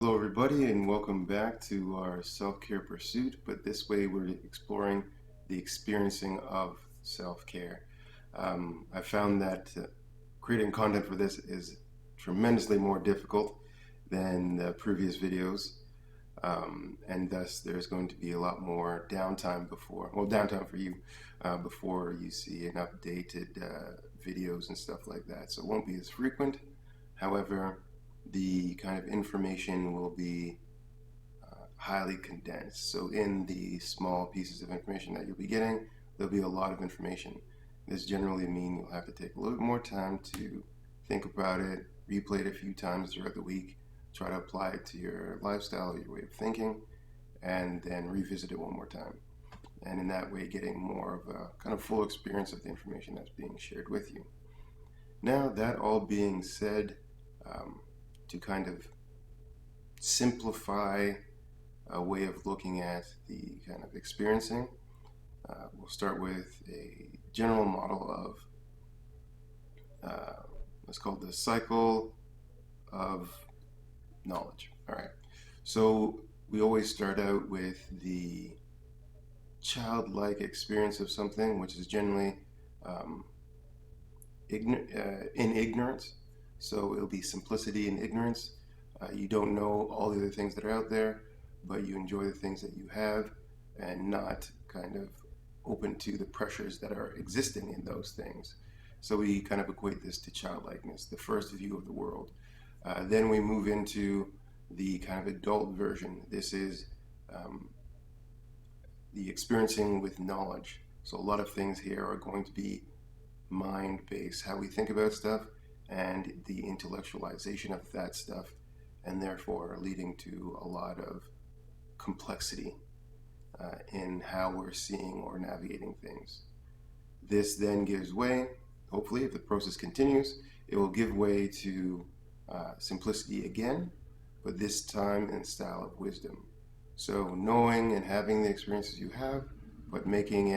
Hello, everybody, and welcome back to our self-care pursuit. But this way, we're exploring the experiencing of self-care. I found that creating content for this is tremendously more difficult than the previous videos, and thus there's going to be a lot more downtime for you before you see an updated videos and stuff like that. So it won't be as frequent. However, the kind of information will be highly condensed. So in the small pieces of information that you'll be getting, there'll be a lot of information. This generally means you'll have to take a little bit more time to think about it, replay it a few times throughout the week, try to apply it to your lifestyle or your way of thinking, and then revisit it one more time. And in that way, getting more of a kind of full experience of the information that's being shared with you. Now, that all being said, to kind of simplify a way of looking at the kind of experiencing, we'll start with a general model of let's call it the cycle of knowledge. All right. So we always start out with the childlike experience of something, which is generally um, in ignorance. So it'll be simplicity and ignorance. You don't know all the other things that are out there, but you enjoy the things that you have and not kind of open to the pressures that are existing in those things. So we kind of equate this to childlikeness, the first view of the world. Then we move into the kind of adult version. This is the experiencing with knowledge. So a lot of things here are going to be mind-based, how we think about stuff and the intellectualization of that stuff, and therefore leading to a lot of complexity in how we're seeing or navigating things. This then gives way, hopefully, if the process continues, it will give way to simplicity again, but this time in the style of wisdom. So knowing and having the experiences you have, but making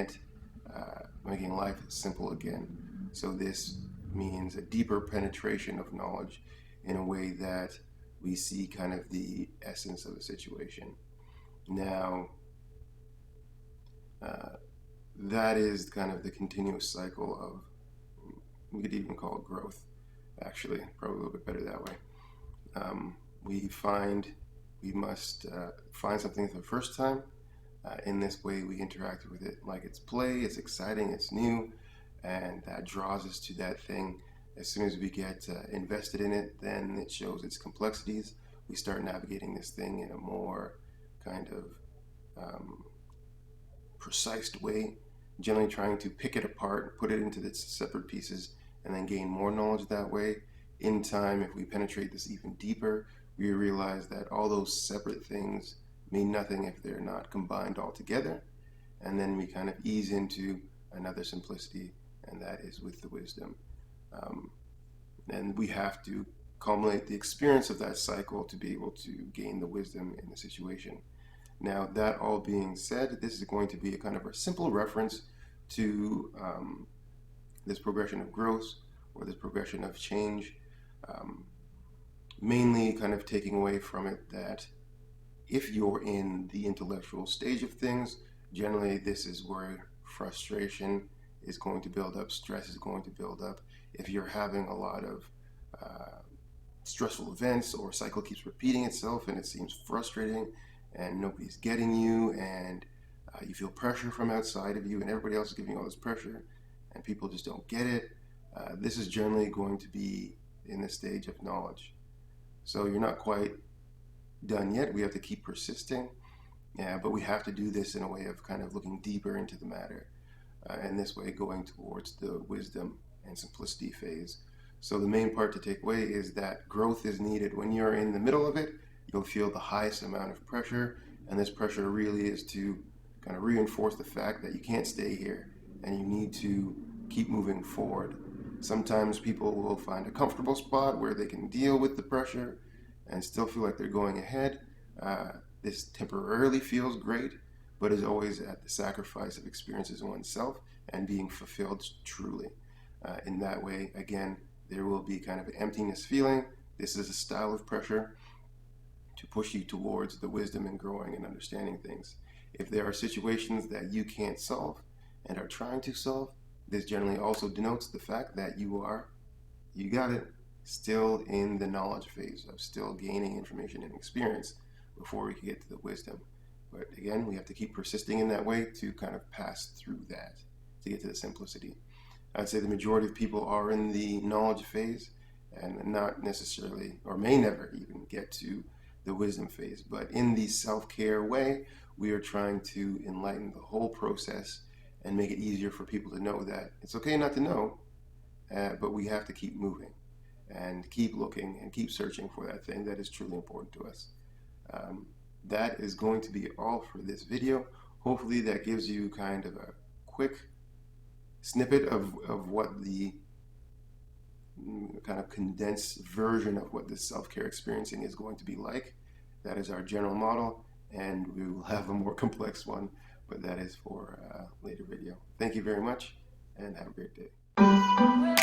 life simple again. So this means a deeper penetration of knowledge in a way that we see kind of the essence of a situation. Now, that is kind of the continuous cycle of, we could even call it growth, actually, probably a little bit better that way. We must find something for the first time. In this way, we interact with it like it's play, it's exciting, it's new, and that draws us to that thing. As soon as we get invested in it, then it shows its complexities. We start navigating this thing in a more kind of precise way, generally trying to pick it apart, put it into its separate pieces, and then gain more knowledge that way. In time, if we penetrate this even deeper, we realize that all those separate things mean nothing if they're not combined all together. And then we kind of ease into another simplicity, and that is with the wisdom. And we have to culminate the experience of that cycle to be able to gain the wisdom in the situation. Now, that all being said, this is going to be a kind of a simple reference to this progression of growth or this progression of change, mainly kind of taking away from it that if you're in the intellectual stage of things, generally this is where frustration is going to build up, stress is going to build up. If you're having a lot of stressful events or cycle keeps repeating itself and it seems frustrating and nobody's getting you and you feel pressure from outside of you and everybody else is giving you all this pressure and people just don't get it, this is generally going to be in the stage of knowledge. So you're not quite done yet. We have to keep persisting, but we have to do this in a way of kind of looking deeper into the matter, and this way going towards the wisdom and simplicity phase. So the main part to take away is that growth is needed. When you're in the middle of it, you'll feel the highest amount of pressure, and this pressure really is to kind of reinforce the fact that you can't stay here and you need to keep moving forward. Sometimes people will find a comfortable spot where they can deal with the pressure and still feel like they're going ahead. This temporarily feels great, but is always at the sacrifice of experiences oneself and being fulfilled truly. In that way, again, there will be kind of an emptiness feeling. This is a style of pressure to push you towards the wisdom and growing and understanding things. If there are situations that you can't solve and are trying to solve, this generally also denotes the fact that you got it, still in the knowledge phase of still gaining information and experience before we can get to the wisdom. But again, we have to keep persisting in that way to kind of pass through that to get to the simplicity. I'd say the majority of people are in the knowledge phase and not necessarily, or may never even get to the wisdom phase. But in the self-care way, we are trying to enlighten the whole process and make it easier for people to know that it's okay not to know, but we have to keep moving and keep looking and keep searching for that thing that is truly important to us. That is going to be all for this video. Hopefully that gives you kind of a quick snippet of what the kind of condensed version of what this self-care experiencing is going to be like. That is our general model, and we will have a more complex one, but that is for a later video. Thank you very much, and have a great day.